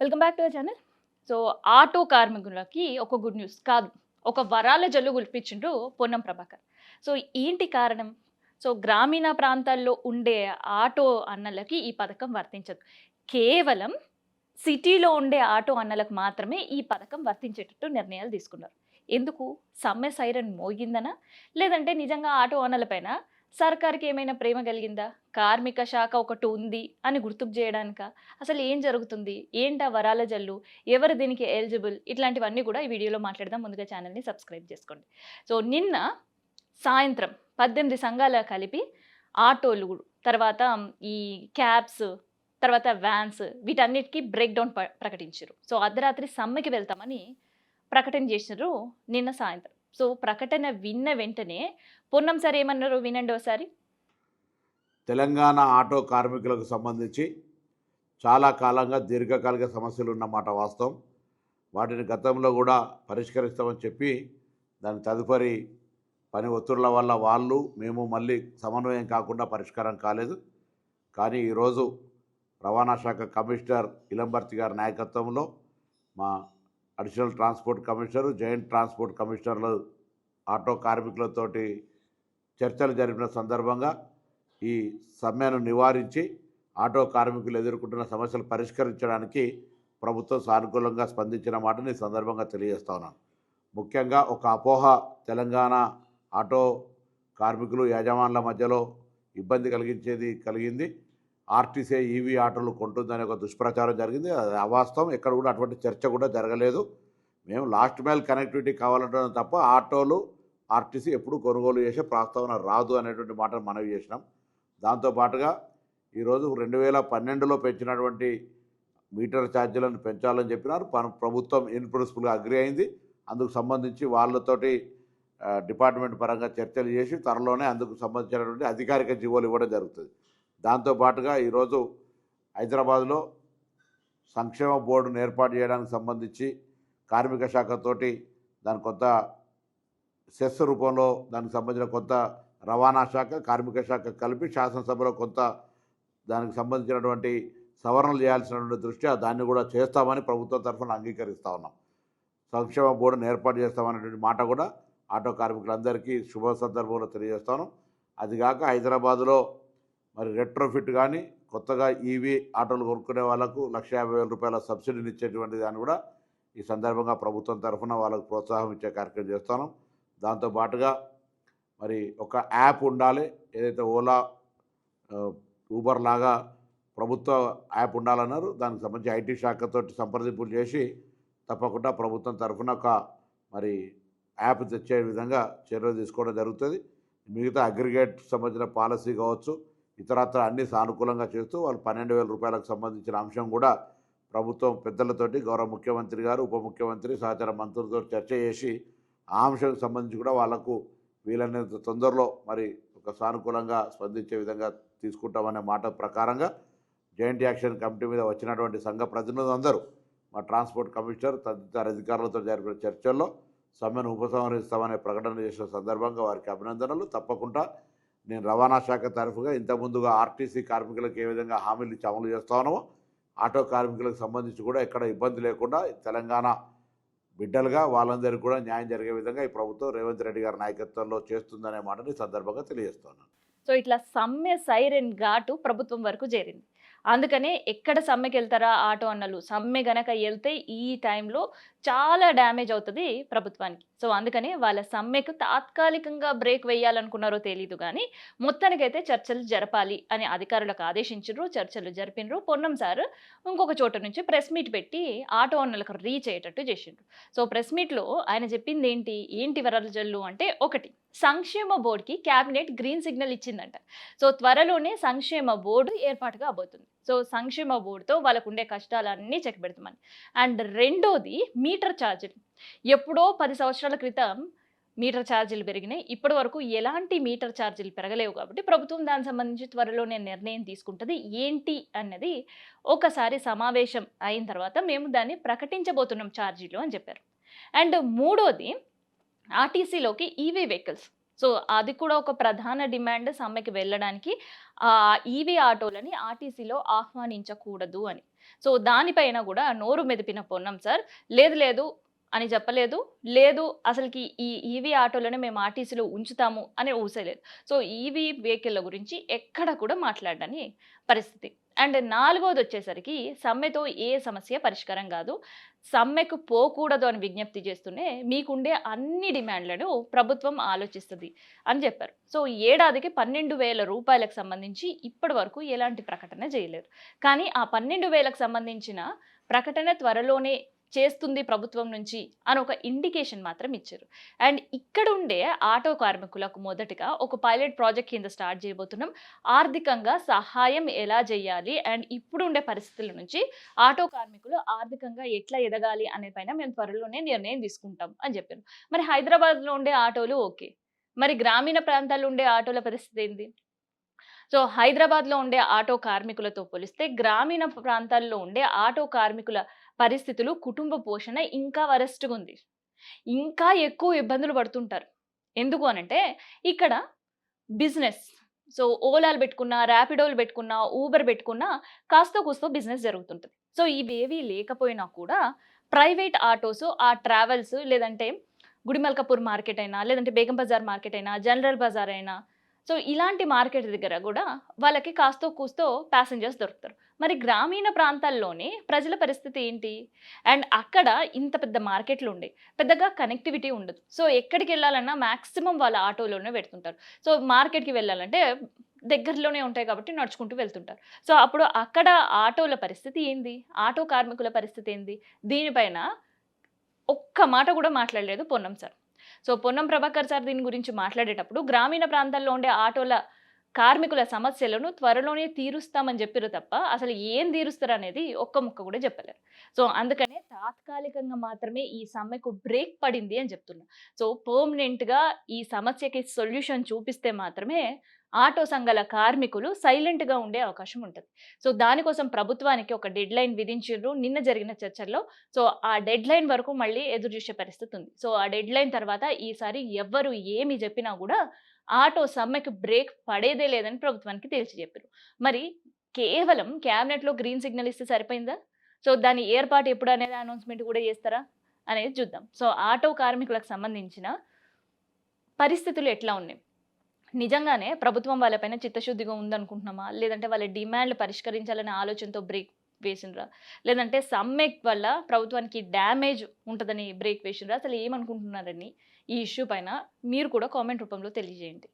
Welcome back to our channel. So, auto కార్మికులకి ఒక good news కాదు. ఒక వరాల జల్లు కురిపించిండు పొన్నం ప్రభాకర్. సో, ఏంటి కారణం? సో, గ్రామీణ ప్రాంతాల్లో ఉండే ఆటో అన్నలకి ఈ పథకం వర్తించదు. కేవలం సిటీలో ఉండే ఆటో అన్నలకు మాత్రమే ఈ పథకం వర్తించేటట్టు నిర్ణయాలు తీసుకున్నారు. ఎందుకు? సమ్మె సైరన్ మోగిందనా? లేదంటే నిజంగా ఆటో అన్నలపైన సర్కార్‌కి ఏమైనా ప్రేమ కలిగిందా? కార్మిక శాఖ ఒకటి ఉంది అని గుర్తుకు చేయడానికా? అసలు ఏం జరుగుతుంది? ఏంటా వరాల జల్లు? ఎవరు దీనికి ఎలిజిబుల్? ఇట్లాంటివన్నీ కూడా ఈ వీడియోలో మాట్లాడదాం. ముందుగా ఛానల్‌ని సబ్స్క్రైబ్ చేసుకోండి. సో, నిన్న సాయంత్రం 18 సంఘాలు కలిపి ఆటోలు, తర్వాత ఈ క్యాబ్స్, తర్వాత వ్యాన్స్ వీటన్నిటికి బ్రేక్ డౌన్ ప్రకటించారు. సో, అర్ధరాత్రి సమ్మెకి వెళ్తామని ప్రకటన చేసినారు నిన్న సాయంత్రం. సో, ప్రకటన విన్న వెంటనే పొన్నం సార్ ఏమన్నారో వినండి ఒకసారి. తెలంగాణ ఆటో కార్మికులకు సంబంధించి చాలా కాలంగా దీర్ఘకాలిక సమస్యలు ఉన్నమాట వాస్తవం. వాటిని గతంలో కూడా పరిష్కరిస్తామని చెప్పి దాని తదుపరి పని ఒత్తిళ్ల వల్ల వాళ్ళు మేము మళ్ళీ సమన్వయం కాకుండా పరిష్కారం కాలేదు. కానీ ఈరోజు రవాణా శాఖ కమిషనర్ ఇలంబర్తి గారి నాయకత్వంలో మా additional transport commissioner, joint transport కమిషనర్లు ఆటో కార్మికులతోటి చర్చలు జరిపిన సందర్భంగా ఈ సమ్మెను నివారించి ఆటో కార్మికులు ఎదుర్కొంటున్న సమస్యలు పరిష్కరించడానికి ప్రభుత్వం సానుకూలంగా స్పందించిన మాటని ఈ సందర్భంగా తెలియజేస్తా ఉన్నాను. ముఖ్యంగా ఒక అపోహ తెలంగాణ ఆటో కార్మికులు యాజమాన్ల మధ్యలో ఇబ్బంది కలిగింది. ఆర్టీసీ ఈవీ ఆటోలు కొంటుందనే ఒక దుష్ప్రచారం జరిగింది. అది అవాస్తవం. ఎక్కడ కూడా అటువంటి చర్చ కూడా జరగలేదు. మేము లాస్ట్ మైల్ కనెక్టివిటీ కావాలంటున్నాం తప్ప ఆటోలు ఆర్టీసీ ఎప్పుడు కొనుగోలు చేసే ప్రస్తావన రాదు అనేటువంటి మాటను మనవి చేసినాం. దాంతోపాటుగా ఈరోజు 2012లో పెంచినటువంటి మీటర్ ఛార్జీలను పెంచాలని చెప్పినారు. ప్రభుత్వం ఇన్ ప్రిన్సిపల్గా అగ్రి అయింది. అందుకు సంబంధించి వాళ్ళతోటి డిపార్ట్మెంట్ పరంగా చర్చలు చేసి త్వరలోనే అందుకు సంబంధించినటువంటి అధికారిక జీవోలు ఇవ్వడం జరుగుతుంది. దాంతోపాటుగా ఈరోజు హైదరాబాద్లో సంక్షేమ బోర్డును ఏర్పాటు చేయడానికి సంబంధించి కార్మిక శాఖతోటి దాని కొంత సెస్ రూపంలో దానికి సంబంధించిన కొంత రవాణా శాఖ, కార్మిక శాఖ కలిపి శాసనసభలో కొంత దానికి సంబంధించినటువంటి సవరణలు చేయాల్సినటువంటి దృష్ట్యా దాన్ని కూడా చేస్తామని ప్రభుత్వం తరఫున అంగీకరిస్తూ ఉన్నాం. సంక్షేమ బోర్డును ఏర్పాటు చేస్తామనేటువంటి మాట కూడా ఆటో కార్మికులందరికీ శుభ సందర్భంలో తెలియజేస్తాను. అదిగాక హైదరాబాదులో మరి రెట్రోఫిట్ కానీ కొత్తగా ఈవీ ఆటోలు కొనుక్కునే వాళ్ళకు ₹150,000 సబ్సిడీని ఇచ్చేటువంటి దాన్ని కూడా ఈ సందర్భంగా ప్రభుత్వం తరఫున వాళ్ళకు ప్రోత్సాహం ఇచ్చే కార్యక్రమం చేస్తాను. దాంతోపాటుగా మరి ఒక యాప్ ఉండాలి. ఏదైతే ఓలా, ఊబర్ లాగా ప్రభుత్వ యాప్ ఉండాలన్నారు. దానికి సంబంధించి ఐటీ శాఖతో సంప్రదింపులు చేసి తప్పకుండా ప్రభుత్వం తరఫున ఒక మరి యాప్ తెచ్చే విధంగా చర్యలు తీసుకోవడం జరుగుతుంది. మిగతా అగ్రిగేట్ సంబంధించిన పాలసీ కావచ్చు, ఇతరత్ర అన్ని సానుకూలంగా చేస్తూ వాళ్ళు ₹12,000 సంబంధించిన అంశం కూడా ప్రభుత్వం పెద్దలతోటి గౌరవ ముఖ్యమంత్రి గారు, ఉప ముఖ్యమంత్రి, సహచర మంత్రులతో చర్చ చేసి ఆ అంశానికి సంబంధించి కూడా వాళ్లకు వీలైనంత తొందరలో మరి ఒక సానుకూలంగా స్పందించే విధంగా తీసుకుంటామనే మాట ప్రకారంగా జాయింట్ యాక్షన్ కమిటీ మీద వచ్చినటువంటి సంఘ ప్రతినిధులందరూ మా ట్రాన్స్పోర్ట్ కమిషనర్ తదితర అధికారులతో జరిపిన చర్చల్లో సమ్మెను ఉపసంహరిస్తామనే ప్రకటన చేసిన సందర్భంగా వారికి అభినందనలు. తప్పకుండా నేను రవాణా శాఖ తరఫుగా ఇంతకుముందుగా ఆర్టీసీ కార్మికులకు ఏ విధంగా హామీలు ఇచ్చి అమలు చేస్తా ఉన్నామో ఆటో కార్మికులకు సంబంధించి కూడా ఎక్కడ ఇబ్బంది లేకుండా తెలంగాణ బిడ్డలుగా వాళ్ళందరికీ కూడా న్యాయం జరిగే విధంగా ఈ ప్రభుత్వం రేవంత్ రెడ్డి గారి నాయకత్వంలో చేస్తుందనే మాటని సందర్భంగా తెలియజేస్తున్నాను. సో, ఇట్లా సమ్మె సైరన్ ఘాటు ప్రభుత్వం వరకు చేరింది. అందుకనే ఎక్కడ సమ్మెకి వెళ్తారా ఆటో అన్నలు? సమ్మె గనక వెళ్తే ఈ టైంలో చాలా డ్యామేజ్ అవుతుంది ప్రభుత్వానికి. సో, అందుకని వాళ్ళ సమ్మెకు తాత్కాలికంగా బ్రేక్ వేయాలనుకున్నారో తెలీదు కానీ మొత్తానికైతే చర్చలు జరపాలి అని అధికారులకు ఆదేశించారు. చర్చలు జరిపినరు. పొన్నం సార్ ఇంకొక చోట నుంచి ప్రెస్ మీట్ పెట్టి ఆటో అన్నలకు రీచ్ అయ్యేటట్టు చేసిండ్రు. సో, ప్రెస్ మీట్లో ఆయన చెప్పింది ఏంటి వరాల జల్లు అంటే, ఒకటి, సంక్షేమ బోర్డుకి క్యాబినెట్ గ్రీన్ సిగ్నల్ ఇచ్చిందంట. సో, త్వరలోనే సంక్షేమ బోర్డు ఏర్పాటు కాబోతుంది. సో, సంక్షేమ బోర్డుతో వాళ్ళకు ఉండే కష్టాలన్నీ చెక్కబెడతామని. అండ్ రెండోది మీటర్ ఛార్జీలు. ఎప్పుడో 10 సంవత్సరాల క్రితం మీటర్ ఛార్జీలు పెరిగినాయి. ఇప్పటి వరకు ఎలాంటి మీటర్ ఛార్జీలు పెరగలేవు కాబట్టి ప్రభుత్వం దానికి సంబంధించి త్వరలోనే నిర్ణయం తీసుకుంటుంది. ఏంటి అన్నది ఒకసారి సమావేశం అయిన తర్వాత మేము దాన్ని ప్రకటించబోతున్నాం ఛార్జీలు అని చెప్పారు. అండ్ మూడోది, ఆర్టీసీలోకి ఈవీ వెహికల్స్ సో అది కూడా ఒక ప్రధాన డిమాండ్ సమ్మెకి వెళ్ళడానికి ఈవీ ఆటోలని ఆర్టీసీలో ఆహ్వానించకూడదు అని. సో దానిపైన గూడా నోరు మెదిపిన పొన్నం సార్, లేదు లేదు అని చెప్పలేదు. లేదు అసలకి ఈ ఈవీ ఆటోలను మేము ఆర్టీసీలో ఉంచుతాము అని ఊసేలేదు. సో ఈవీ వెహికల్ల గురించి ఎక్కడ కూడా మాట్లాడని పరిస్థితి. అండ్ నాలుగోదొచ్చేసరికి సమ్మెతో ఏ సమస్య పరిష్కారం గాదు. సమ్మెకు పోకూడదు అని విజ్ఞప్తి చేస్తూనే మీకుండే అన్ని డిమాండ్‌లను ప్రభుత్వం ఆలోచిస్తది అని జెప్పారు. సో ఏడాదికి రూ. 12,000 సంబంధించి ఇప్పటి వరకు ఎలాంటి ప్రకటన జేయలేదు. కానీ ఆ 12,000కి సంబంధించిన ప్రకటన త్వరలోనే చేస్తుంది ప్రభుత్వం నుంచి అని ఒక ఇండికేషన్ మాత్రం ఇచ్చారు. అండ్ ఇక్కడుండే ఆటో కార్మికులకు మొదటగా ఒక పైలట్ ప్రాజెక్ట్ కింద స్టార్ట్ చేయబోతున్నాం. ఆర్థికంగా సహాయం ఎలా జేయాలి అండ్ ఇప్పుడుండే పరిస్థితుల నుంచి ఆటో కార్మికులు ఆర్థికంగా ఎట్లా ఎదగాలి అనే పైన మేము త్వరలోనే నిర్ణయం తీసుకుంటాం అని చెప్పారు. మరి హైదరాబాద్‌లో ఉండే ఆటోలు ఓకే. మరి గ్రామీణ ప్రాంతాల్లో ఉండే ఆటోల పరిస్థితి ఏంది? సో హైదరాబాద్‌లో ఉండే ఆటో కార్మికులతో పోలిస్తే గ్రామీణ ప్రాంతాల్లో ఉండే ఆటో కార్మికుల పరిస్థితులు, కుటుంబ పోషణ ఇంకా వరస్ట్‌గుంది. ఇంకా ఎక్కువ ఇబ్బందులు పడుతుంటారు. ఎందుకు అనంటే ఇక్కడ బిజినెస్. సో ఓలాలు పెట్టుకున్నా, ర్యాపిడోలు పెట్టుకున్నా, ఊబర్ పెట్టుకున్నా కాస్తో కూస్తో బిజినెస్ జరుగుతుంటది. సో ఇవేవి లేకపోయినా కూడా ప్రైవేట్ ఆటోస్ ఆ ట్రావెల్స్ లేదంటే గుడిమల్కాపూర్ మార్కెట్ అయినా, లేదంటే బేగం బజార్ మార్కెట్ అయినా, జనరల్ బజార్ అయినా సో ఇలాంటి మార్కెట్ దగ్గర గూడా వాళ్ళకి కాస్తో కూస్తో ప్యాసింజర్స్ దొరుకుతారు. మరి గ్రామీణ ప్రాంతాల్లోని ప్రజల పరిస్థితి ఏంటి? అండ్ అక్కడ ఇంత పెద్ద మార్కెట్లుండయి. పెద్దగా కనెక్టివిటీ ఉండదు. సో ఎక్కడికెళ్ళాలన్నా మాక్సిమం వాళ్ళ ఆటోలోనే పెడుతుంటారు. సో మార్కెట్‌కి వెళ్ళాలంటే దగ్గరలోనే ఉంటాయి కాబట్టి నడుచుకుంటూ వెళ్తుంటారు. సో అప్పుడు అక్కడ ఆటోల పరిస్థితి ఏంది? ఆటో కార్మికుల పరిస్థితి ఏంది? దీనిపైన ఒక్క మాట కూడా మాట్లాడలేదు Ponnam sir. So Ponnam Prabhakar sir దీని గురించి మాట్లాడేటప్పుడు గ్రామీణ ప్రాంతాల్లో ఉండే ఆటోల కార్మికుల సమస్యలను త్వరలోనే తీరుస్తామని చెప్పిర్రు తప్ప అసలు ఏం తీరుస్తారనేది ఒక్క ముక్క కూడా చెప్పలేరు. సో అందుకనే తాత్కాలికంగా మాత్రమే ఈ సమ్మెకు బ్రేక్ పడింది అని చెప్తున్నా. సో పర్మనెంట్‌గా ఈ సమస్యకి సొల్యూషన్ చూపిస్తే మాత్రమే ఆటో సంఘాల కార్మికులు సైలెంట్‌గా ఉండే అవకాశం ఉంటది. సో దానికోసం ప్రభుత్వానికి ఒక డెడ్‌లైన్ విధించిర్రు నిన్న జరిగిన చర్చల్లో. సో ఆ డెడ్‌లైన్ వరకు మళ్ళీ ఎదురు చూసే పరిస్థితి ఉంది. సో ఆ డెడ్‌లైన్ తర్వాత ఈసారి ఎవ్వరు ఏమి చెప్పినా కూడా ఆటో సమ్మెకు బ్రేక్ పడేదే లేదని ప్రభుత్వానికి తేల్చి చెప్పారు. మరి కేవలం క్యాబినెట్‌లో గ్రీన్ సిగ్నల్ ఇస్తే సరిపోయిందా? సో దాని ఏర్పాటు ఎప్పుడు అనేది అనౌన్స్‌మెంట్ కూడా చేస్తారా? అనేది చూద్దాం. సో ఆటో కార్మికులకు సంబంధించిన పరిస్థితులు ఎట్లా ఉన్నాయి? నిజంగానే ప్రభుత్వం వాళ్ళపైన చిత్తశుద్ధిగా ఉందనుకుంటున్నామా? లేదంటే వాళ్ళ డిమాండ్‌లు పరిష్కరించాలనే ఆలోచనతో బ్రేక్ వేసిండ్రా? లేదంటే సమ్మె వల్ల ప్రభుత్వానికి డ్యామేజ్ ఉంటదని బ్రేక్ వేసిండ్రా? అసలు ఏమనుకుంటున్నారని ఈ ఇష్యూ పైన మీరు కూడా కామెంట్ రూపంలో తెలియజేయండి.